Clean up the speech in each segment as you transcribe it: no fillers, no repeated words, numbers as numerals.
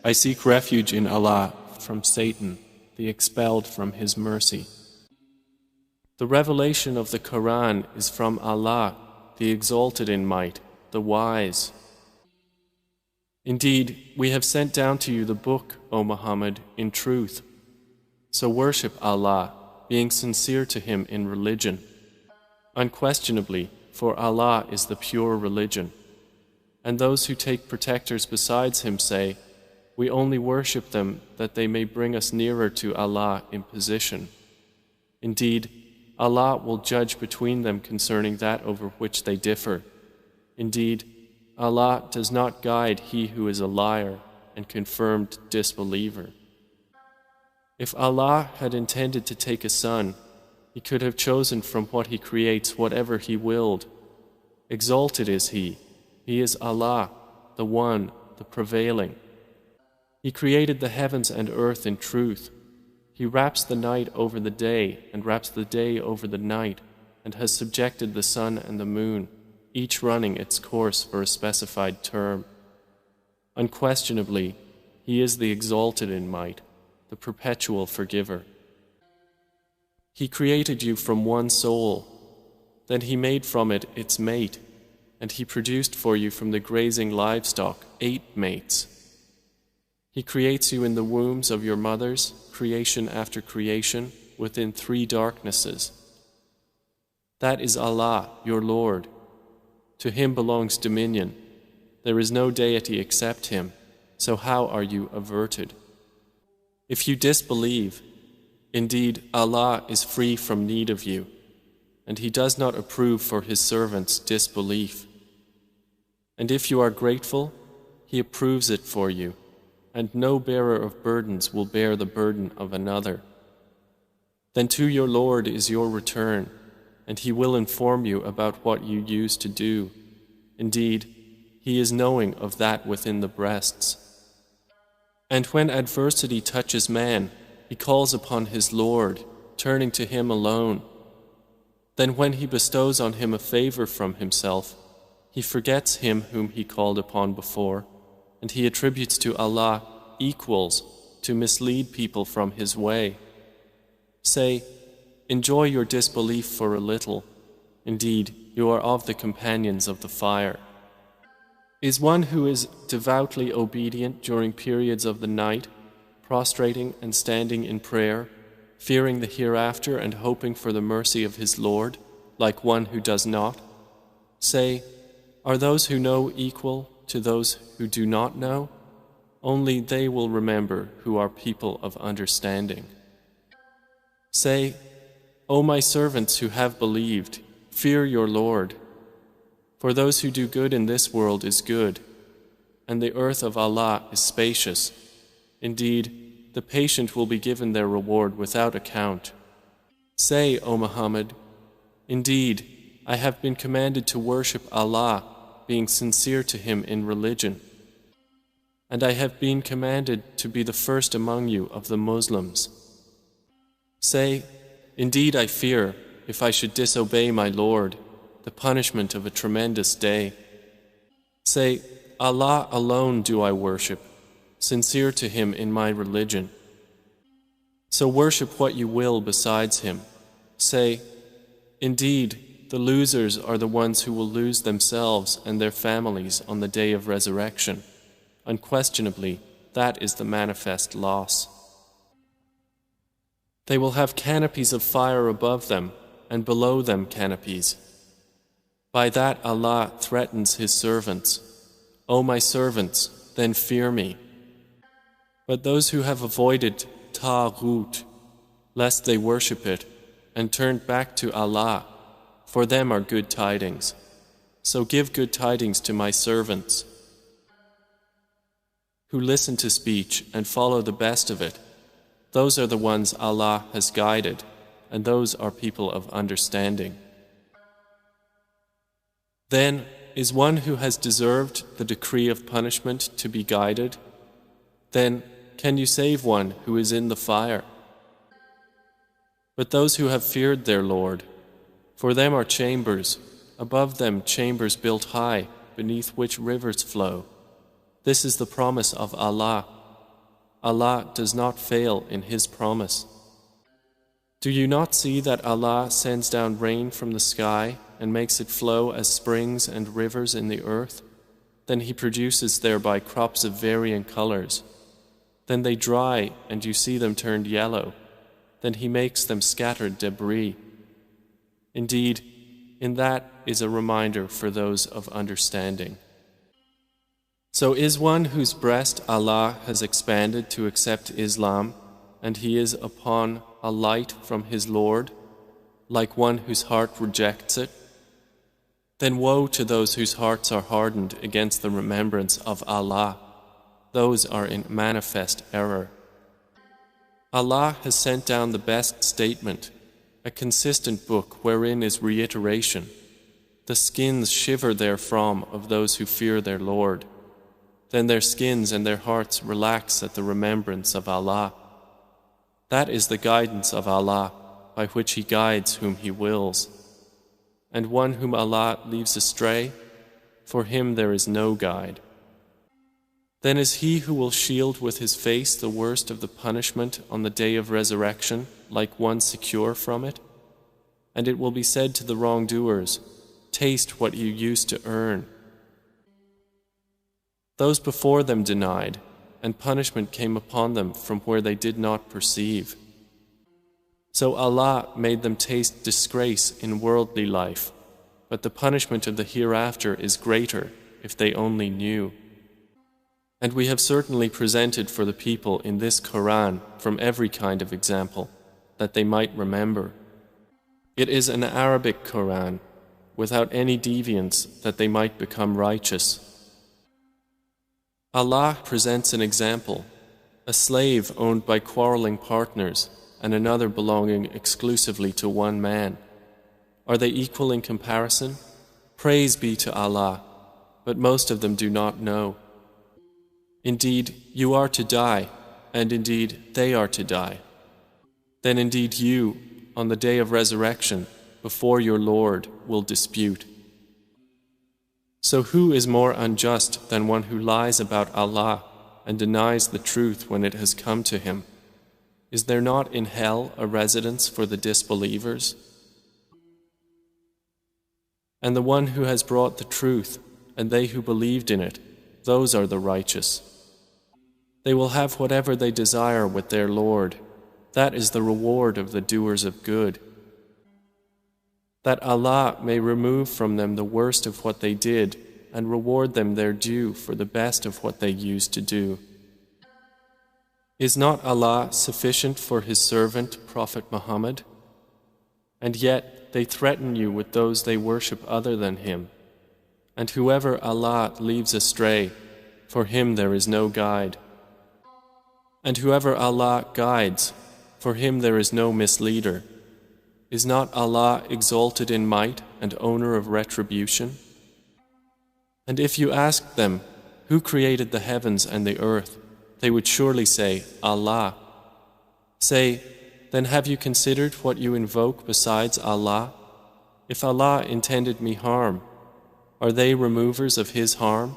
I seek refuge in Allah from Satan, the expelled from His mercy. The revelation of the Quran is from Allah, the exalted in might, the wise. Indeed, we have sent down to you the book, O Muhammad, in truth. So worship Allah, being sincere to Him in religion. Unquestionably, for Allah is the pure religion. And those who take protectors besides Him say, we only worship them that they may bring us nearer to Allah in position. Indeed, Allah will judge between them concerning that over which they differ. Indeed, Allah does not guide he who is a liar and confirmed disbeliever. If Allah had intended to take a son, He could have chosen from what He creates whatever He willed. Exalted is He. He is Allah, the One, the Prevailing. He created the heavens and earth in truth. He wraps the night over the day and wraps the day over the night, and has subjected the sun and the moon, each running its course for a specified term. Unquestionably, He is the exalted in might, the perpetual forgiver. He created you from one soul, then He made from it its mate, and He produced for you from the grazing livestock 8 mates. He creates you in the wombs of your mothers, creation after creation, within 3 darknesses. That is Allah, your Lord. To Him belongs dominion. There is no deity except Him, so how are you averted? If you disbelieve, indeed Allah is free from need of you, and He does not approve for His servants disbelief. And if you are grateful, He approves it for you, and no bearer of burdens will bear the burden of another. Then to your Lord is your return, and He will inform you about what you used to do. Indeed, He is knowing of that within the breasts. And when adversity touches man, he calls upon his Lord, turning to Him alone. Then when He bestows on him a favor from Himself, he forgets Him whom he called upon before, and he attributes to Allah equals to mislead people from His way. Say, enjoy your disbelief for a little. Indeed, you are of the companions of the fire. Is one who is devoutly obedient during periods of the night, prostrating and standing in prayer, fearing the hereafter and hoping for the mercy of his Lord, like one who does not? Say, are those who know equal to those who do not know? Only they will remember who are people of understanding. Say, O my servants who have believed, fear your Lord. For those who do good in this world is good, and the earth of Allah is spacious. Indeed, the patient will be given their reward without account. Say, O Muhammad, indeed, I have been commanded to worship Allah, being sincere to Him in religion. And I have been commanded to be the first among you of the Muslims. Say, indeed I fear, if I should disobey my Lord, the punishment of a tremendous day. Say, Allah alone do I worship, sincere to Him in my religion. So worship what you will besides Him. Say, indeed, the losers are the ones who will lose themselves and their families on the day of resurrection. Unquestionably, that is the manifest loss. They will have canopies of fire above them, and below them canopies. By that Allah threatens His servants. O my servants, then fear me. But those who have avoided Taghut, lest they worship it, and turned back to Allah, for them are good tidings. So give good tidings to my servants, who listen to speech and follow the best of it. Those are the ones Allah has guided, and those are people of understanding. Then, is one who has deserved the decree of punishment to be guided? Then, can you save one who is in the fire? But those who have feared their Lord, for them are chambers, above them chambers built high, beneath which rivers flow. This is the promise of Allah, Allah does not fail in His promise. Do you not see that Allah sends down rain from the sky and makes it flow as springs and rivers in the earth? Then He produces thereby crops of varying colors. Then they dry and you see them turned yellow. Then He makes them scattered debris. Indeed, in that is a reminder for those of understanding. So is one whose breast Allah has expanded to accept Islam, and he is upon a light from his Lord, like one whose heart rejects it? Then woe to those whose hearts are hardened against the remembrance of Allah. Those are in manifest error. Allah has sent down the best statement, a consistent book wherein is reiteration. The skins shiver therefrom of those who fear their Lord. Then their skins and their hearts relax at the remembrance of Allah. That is the guidance of Allah, by which He guides whom He wills. And one whom Allah leaves astray, for him there is no guide. Then is he who will shield with his face the worst of the punishment on the day of resurrection, like one secure from it? And it will be said to the wrongdoers, taste what you used to earn. Those before them denied, and punishment came upon them from where they did not perceive. So Allah made them taste disgrace in worldly life, but the punishment of the hereafter is greater if they only knew. And we have certainly presented for the people in this Quran from every kind of example, that they might remember. It is an Arabic Quran, without any deviance, that they might become righteous. Allah presents an example, a slave owned by quarreling partners and another belonging exclusively to one man. Are they equal in comparison? Praise be to Allah, but most of them do not know. Indeed, you are to die, and indeed they are to die. Then indeed you, on the day of resurrection, before your Lord, will dispute. So who is more unjust than one who lies about Allah and denies the truth when it has come to him? Is there not in hell a residence for the disbelievers? And the one who has brought the truth, and they who believed in it, those are the righteous. They will have whatever they desire with their Lord. That is the reward of the doers of good. That Allah may remove from them the worst of what they did and reward them their due for the best of what they used to do. Is not Allah sufficient for His servant, Prophet Muhammad? And yet they threaten you with those they worship other than Him. And whoever Allah leaves astray, for him there is no guide. And whoever Allah guides, for him there is no misleader. Is not Allah exalted in might and owner of retribution? And if you asked them, who created the heavens and the earth, they would surely say, Allah. Say, then have you considered what you invoke besides Allah? If Allah intended me harm, are they removers of His harm?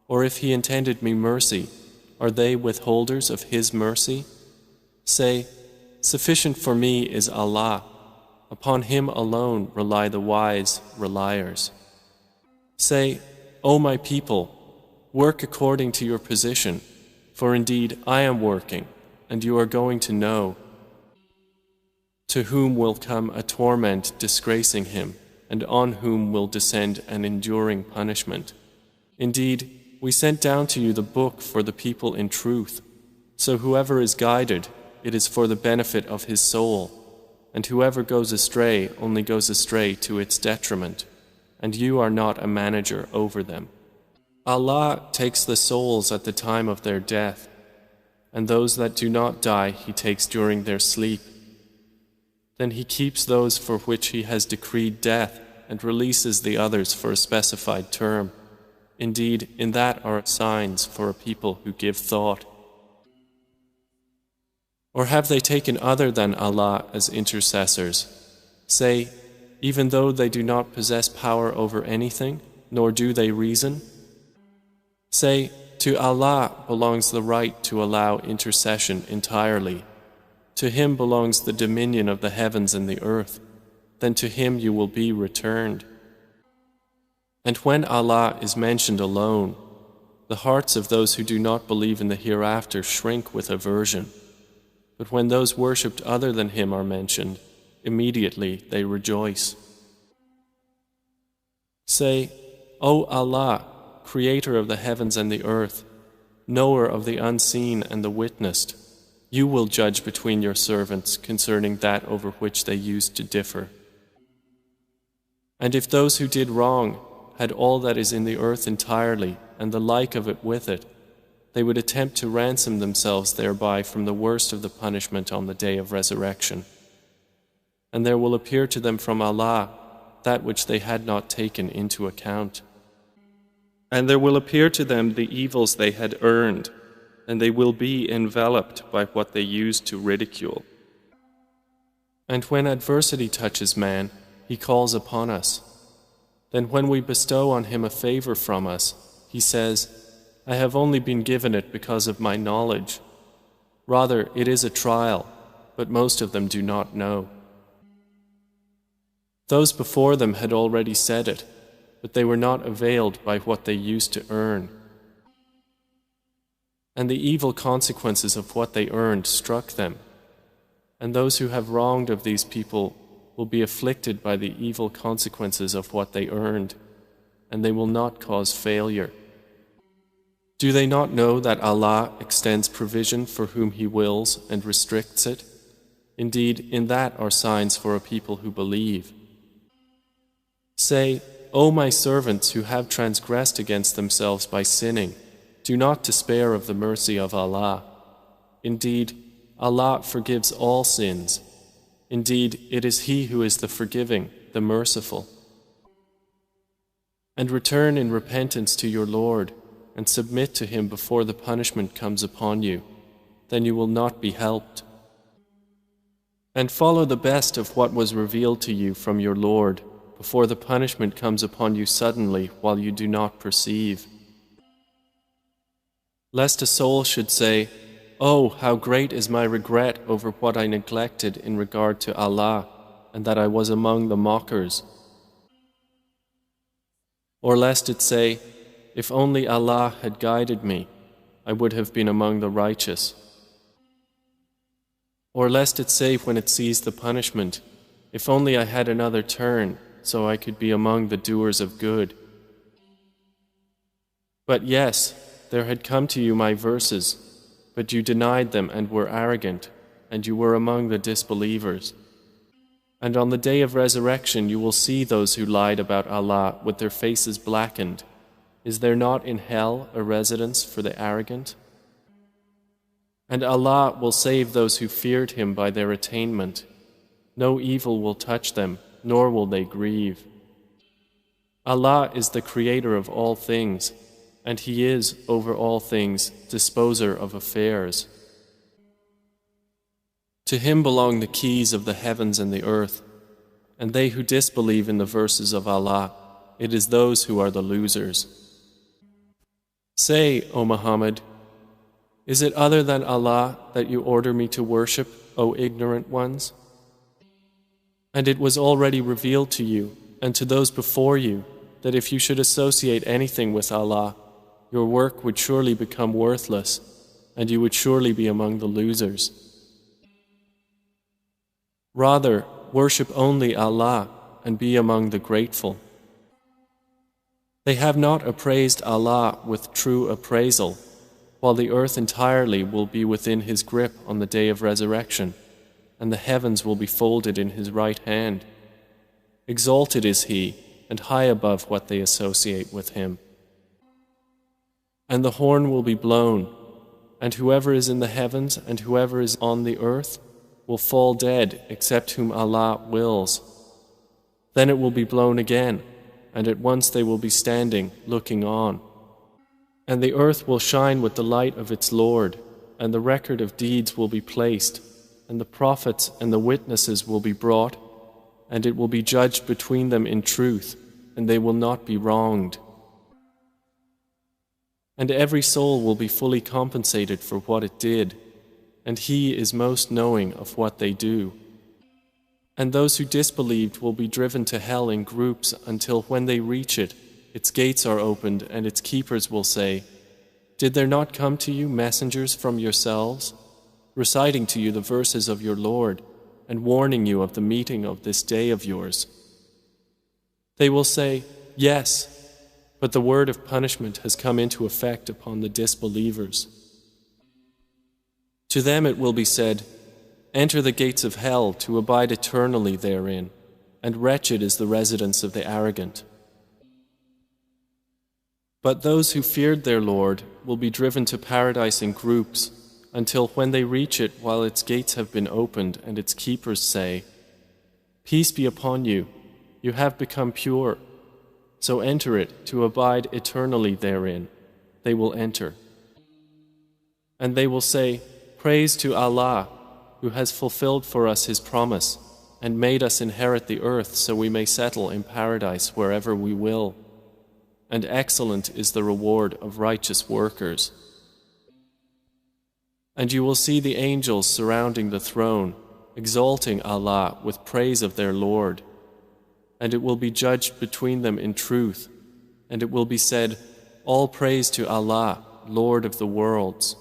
Or if He intended me mercy, are they withholders of His mercy? Say, sufficient for me is Allah. Upon Him alone rely the wise reliers. Say, O my people, work according to your position, for indeed I am working, and you are going to know. To whom will come a torment disgracing him, and on whom will descend an enduring punishment. Indeed, we sent down to you the book for the people in truth, so whoever is guided, it is for the benefit of his soul, and whoever goes astray only goes astray to its detriment, and you are not a manager over them. Allah takes the souls at the time of their death, and those that do not die He takes during their sleep. Then He keeps those for which He has decreed death and releases the others for a specified term. Indeed, in that are signs for a people who give thought. Or have they taken other than Allah as intercessors? Say, even though they do not possess power over anything, nor do they reason? Say, To Allah belongs the right to allow intercession entirely. To Him belongs the dominion of the heavens and the earth. Then to Him you will be returned. And when Allah is mentioned alone, the hearts of those who do not believe in the hereafter shrink with aversion. But when those worshipped other than Him are mentioned, immediately they rejoice. Say, O Allah, Creator of the heavens and the earth, Knower of the unseen and the witnessed, you will judge between your servants concerning that over which they used to differ. And if those who did wrong had all that is in the earth entirely and the like of it with it, they would attempt to ransom themselves thereby from the worst of the punishment on the day of resurrection. And there will appear to them from Allah that which they had not taken into account. And there will appear to them the evils they had earned, and they will be enveloped by what they used to ridicule. And when adversity touches man, he calls upon us. Then when we bestow on him a favor from us, he says, I have only been given it because of my knowledge. Rather, it is a trial, but most of them do not know. Those before them had already said it, but they were not availed by what they used to earn. And the evil consequences of what they earned struck them. And those who have wronged of these people will be afflicted by the evil consequences of what they earned, and they will not cause failure. Do they not know that Allah extends provision for whom He wills and restricts it? Indeed, in that are signs for a people who believe. Say, O my servants who have transgressed against themselves by sinning, do not despair of the mercy of Allah. Indeed, Allah forgives all sins. Indeed, it is He who is the forgiving, the merciful. And return in repentance to your Lord, and submit to Him before the punishment comes upon you. Then you will not be helped. And follow the best of what was revealed to you from your Lord, before the punishment comes upon you suddenly while you do not perceive. Lest a soul should say, Oh, how great is my regret over what I neglected in regard to Allah, and that I was among the mockers. Or lest it say, If only Allah had guided me, I would have been among the righteous. Or lest it say when it sees the punishment, If only I had another turn, so I could be among the doers of good. But yes, there had come to you my verses, but you denied them and were arrogant, and you were among the disbelievers. And on the day of resurrection you will see those who lied about Allah with their faces blackened. Is there not in hell a residence for the arrogant? And Allah will save those who feared Him by their attainment. No evil will touch them, nor will they grieve. Allah is the Creator of all things, and He is, over all things, disposer of affairs. To Him belong the keys of the heavens and the earth, and they who disbelieve in the verses of Allah, it is those who are the losers. Say, O Muhammad, is it other than Allah that you order me to worship, O ignorant ones? And it was already revealed to you and to those before you that if you should associate anything with Allah, your work would surely become worthless, and you would surely be among the losers. Rather, worship only Allah and be among the grateful. They have not appraised Allah with true appraisal, while the earth entirely will be within His grip on the day of resurrection, and the heavens will be folded in His right hand. Exalted is He, and high above what they associate with Him. And the horn will be blown, and whoever is in the heavens and whoever is on the earth will fall dead except whom Allah wills. Then it will be blown again, and at once they will be standing, looking on. And the earth will shine with the light of its Lord, and the record of deeds will be placed, and the prophets and the witnesses will be brought, and it will be judged between them in truth, and they will not be wronged. And every soul will be fully compensated for what it did, and He is most knowing of what they do. And those who disbelieved will be driven to hell in groups until when they reach it, its gates are opened and its keepers will say, "Did there not come to you messengers from yourselves, reciting to you the verses of your Lord and warning you of the meeting of this day of yours?" They will say, "Yes, but the word of punishment has come into effect upon the disbelievers." To them it will be said, "Enter the gates of hell to abide eternally therein, and wretched is the residence of the arrogant." But those who feared their Lord will be driven to paradise in groups until when they reach it while its gates have been opened and its keepers say, "Peace be upon you, you have become pure, so enter it to abide eternally therein." They will enter. And they will say, "Praise to Allah, who has fulfilled for us His promise and made us inherit the earth so we may settle in paradise wherever we will. And excellent is the reward of righteous workers." And you will see the angels surrounding the throne, exalting Allah with praise of their Lord. And it will be judged between them in truth, and it will be said, "All praise to Allah, Lord of the worlds."